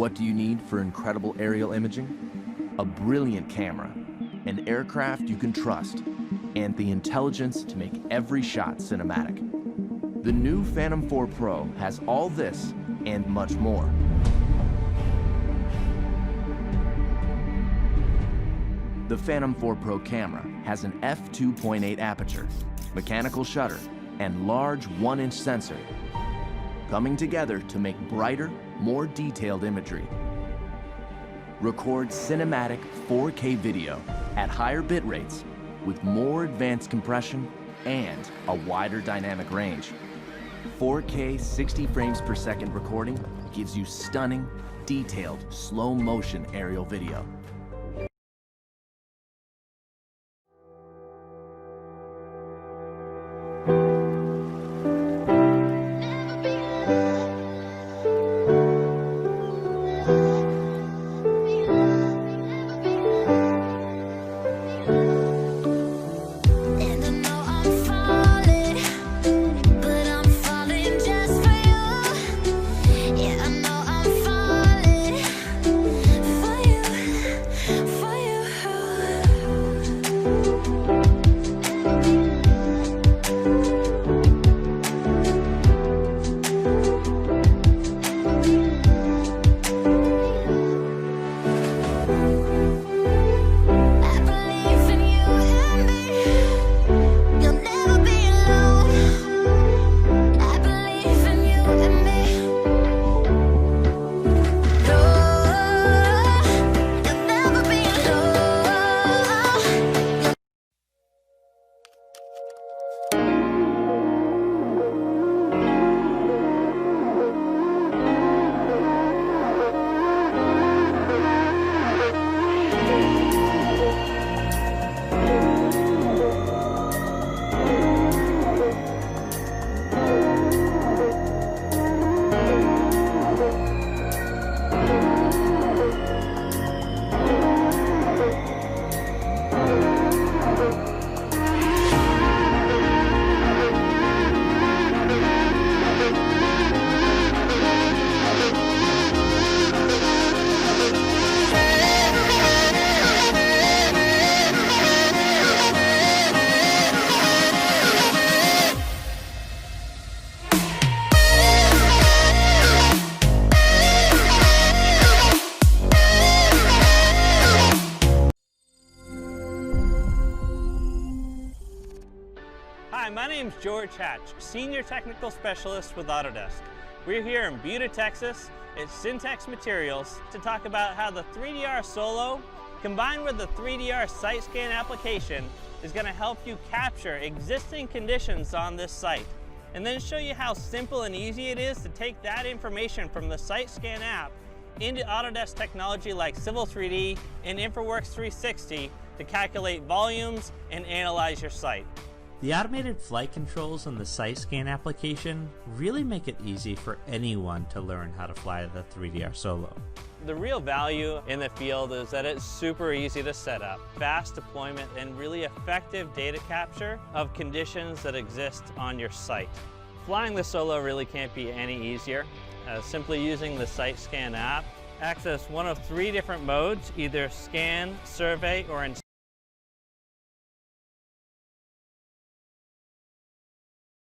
What do you need for incredible aerial imaging? A brilliant camera, an aircraft you can trust, and the intelligence to make every shot cinematic. The new Phantom 4 Pro has all this and much more. The Phantom 4 Pro camera has an f2.8 aperture, mechanical shutter, and large 1-inch sensor, coming together to make brighter, more detailed imagery. Record cinematic 4K video at higher bit rates with more advanced compression and a wider dynamic range. 4K 60 frames per second recording gives you stunning, detailed, slow motion aerial video. Hi, my name's George Hatch, Senior Technical Specialist with Autodesk. We're here in Buda, Texas at Syntex Materials to talk about how the 3DR Solo combined with the 3DR site scan application is going to help you capture existing conditions on this site, and then show you how simple and easy it is to take that information from the site scan app into Autodesk technology like Civil 3D and InfraWorks 360 to calculate volumes and analyze your site. The automated flight controls in the site scan application really make it easy for anyone to learn how to fly the 3DR Solo. The real value in the field is that it's super easy to set up, fast deployment, and really effective data capture of conditions that exist on your site. Flying the Solo really can't be any easier. Simply using the site scan app, access one of 3 different modes, either scan, survey, or